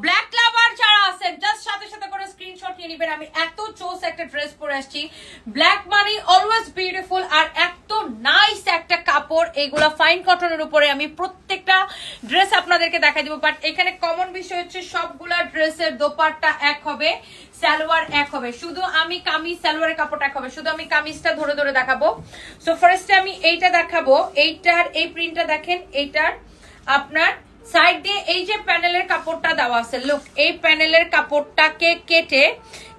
Black লাভার যারা আছেন just সাথে সাথে করে স্ক্রিনশট নিয়ে নেবেন। আমি এত চোস একটা ড্রেস পরে আসছি, ব্ল্যাক মানে অলওয়েজ বিউটিফুল, আর এত নাইস একটা কাপড়। এইগুলা ফাইন কটনের উপরে আমি প্রত্যেকটা ড্রেস আপনাদেরকে দেখাই দিব, বাট এখানে কমন বিষয় হচ্ছে সবগুলা ড্রেসের দোপাট্টা এক হবে, সালোয়ার এক হবে, শুধু আমি কামিজ সালোয়ারের কাপড় এক হবে। শুধু আমি কামিজটা ধরে ধরে দেখাবো। সো ফার্স্টে আমি এইটা দেখাবো, এইটার এই প্রিন্টটা দেখেন, এইটার আপনার সাইড দিয়ে এই যে প্যানেলের কাপড়টা দেওয়া আছে, লুক এই প্যানেলের কাপড়টাকে কেটে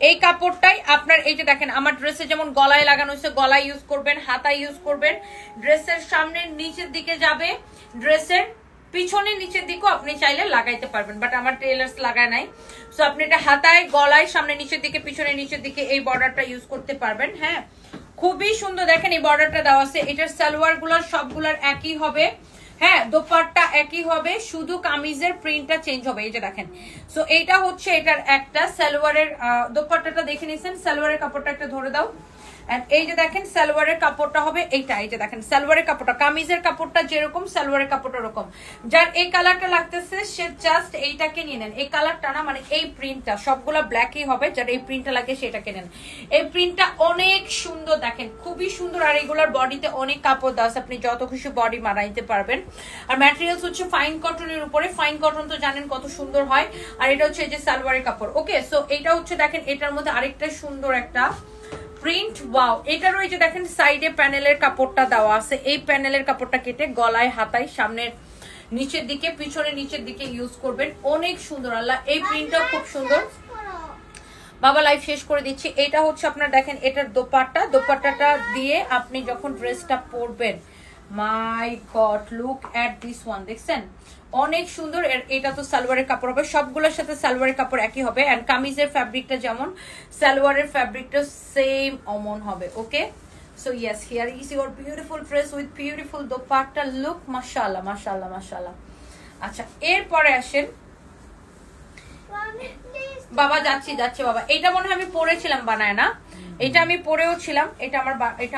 এই কাপড়টাই আপনার এই যে দেখেন আমার ড্রেসে যেমন গলায় লাগানো হয়েছে, গলায় ইউজ করবেন, হাতায় ইউজ করবেন, ড্রেসের সামনে নিচের দিকে যাবে, ড্রেসের পিছনে নিচের দিকেও আপনি চাইলে লাগাইতে পারবেন, বাট আমার টেলার্স লাগায় নাই। সো আপনি এটা হাতায়, গলায়, সামনে নিচের দিকে, পিছনে নিচের দিকে এই বর্ডারটা ইউজ করতে পারবেন। হ্যাঁ, খুবই সুন্দর দেখেন এই বর্ডারটা দেওয়া আছে। এটার সালোয়ার গুলার সবগুলার একই হবে, হ্যাঁ দোপাট্টা একই হবে, শুধু কামিজের প্রিন্টটা চেঞ্জ হবে। এই যে দেখেন, সো এইটা হচ্ছে এটার একটা সালোয়ারের দোপাট্টাটা দেখে নিছেন, সালোয়ারের কাপড়টা একটা ধরে দাও। এই যে দেখেন সালোয়ারের কাপড়টা হবে এইটা, এই যে দেখেন সালোয়ারের কাপড়টা, কামিজের কাপড়টা যেরকম সালোয়ারের কাপড়টা ওরকম। যার এই কালারটা লাগতেছে সে জাস্ট এইটাকে নিয়ে নেন, এই কালারটা না, মানে এই প্রিন্টটা সবগুলা ব্ল্যাকই হবে, যার এই প্রিন্টটা লাগে সেটাকে নেন। এই প্রিন্টটা অনেক সুন্দর দেখেন, খুবই সুন্দর, আর এগুলোর বডিতে অনেক কাপড় দাস, আপনি যত খুশি বডি বানাইতে পারবেন। আর ম্যাটেরিয়ালস হচ্ছে ফাইন কটনের উপরে, ফাইন কটন তো জানেন কত সুন্দর হয়। আর এটা হচ্ছে এই যে সালোয়ারের কাপড়। ওকে, সো এটা হচ্ছে দেখেন এটার মধ্যে আরেকটা সুন্দর একটা প্রিন্ট, ওয়াও। এটারও এই যে দেখেন সাইডে প্যানেলের কাপড়টা দেওয়া আছে, এই প্যানেলের কাপড়টা কেটে গলায়, হাতায়, সামনের নিচের দিকে, পিছনে নিচের দিকে ইউজ করবেন, অনেক সুন্দর। আল্লাহ এই প্রিন্টটাও খুব সুন্দর। বাবা লাইভ শেষ করে দিচ্ছি। এটা হচ্ছে আপনার দেখেন এটার দোপাট্টা, দোপাট্টাটা দিয়ে আপনি যখন ড্রেসটা পরবেন, my god look at this one, দেখছেন অনেক সুন্দর। এটা তো সালোয়ারের কাপড় হবে, সবগুলোর সাথে সালোয়ারের কাপড় একই হবে, এন্ড কামিজের ফ্যাব্রিকটা যেমন সালোয়ারের ফ্যাব্রিকটা সেম অমন হবে। Okay, so yes, here is your beautiful dress with beautiful dupatta, look মাশাআল্লাহ মাশাআল্লাহ মাশাআল্লাহ। আচ্ছা, এরপরে আসেন বাবা, যাচ্ছি যাচ্ছি বাবা। এটা মনে হয় আমি পরেছিলাম বানায় না, এটা আমি পরেও ছিলাম, এটা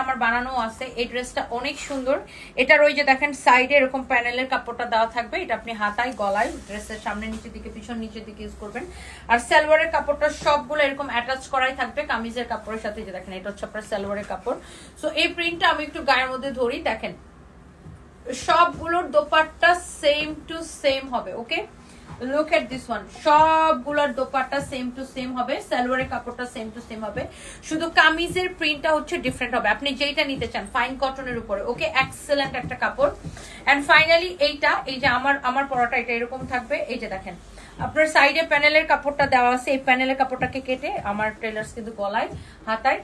আমার বানানো আছে। এই ড্রেসটা অনেক সুন্দর। এটার ওই যে দেখেন সাইডে এরকম প্যানেলের কাপড়টা দেওয়া থাকবে, এটা আপনি হাতায়, গলায়, ড্রেসের সামনে নিচের দিকে, পিছন নিচের দিকে ইউজ করবেন। আর সালোয়ারের কাপড়টা সবগুলো এরকম অ্যাটাচ করাই থাকবে কামিজের কাপড়ের সাথে। যে দেখেন এটা হচ্ছে আপনার সালোয়ারের কাপড়। সো এই প্রিন্টটা আমি একটু গায়ের মধ্যে ধরি, দেখেন সবগুলোর দোপাট্টা সেম টু সেম হবে। ওকে, লুক এট দিস ওয়ান, সবগুলোর দোপাট্টা সেম টু সেম হবে, সালোয়ারের কাপড়টা সেম টু সেম হবে, শুধু কামিজের প্রিন্টটা হচ্ছে ডিফারেন্ট হবে, আপনি যেটা নিতে চান ফাইন কটনের উপরে। ওকে, এক্সেলেন্ট একটা কাপড়। এন্ড ফাইনালি এইটা, এই যে আমার পরাটা এটা এরকম থাকবে। এই যে দেখেন আপনার সাইডে প্যানেলের কাপড়টা দেওয়া আছে, এই প্যানেলের কাপড়টাকে কেটে আমার টেলার্স কিন্তু গলায়, হাতায়,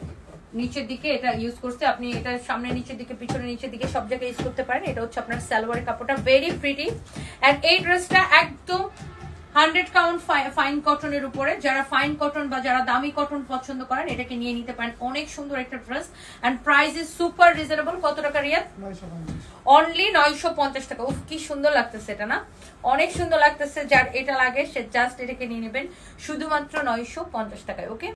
নিচের দিকে এটা ইউজ করছে। আপনি এটা সামনে নিচের দিকে, পিছনে নিচের দিকে সব জায়গায় ইউজ করতে পারেন। এটা হচ্ছে আপনার সালোয়ারের কাপড়টা, ভেরি প্রিটি। এন্ড এই ড্রেসটা একদম 100 কাউন্ট ফাইন কটনের উপরে। যারা ফাইন কটন বা যারা দামি কটন পছন্দ করেন এটাকে নিয়ে নিতে পারেন, অনেক সুন্দর একটা dress. And price is super reasonable. কত টাকা রিয়াদ? অনলি 950 টাকা। উফ, কি সুন্দর লাগতেছে এটা না, অনেক সুন্দর লাগতেছে। যার এটা লাগে সে জাস্ট এটাকে নিয়ে নেবেন শুধুমাত্র 950 টাকায়। ওকে।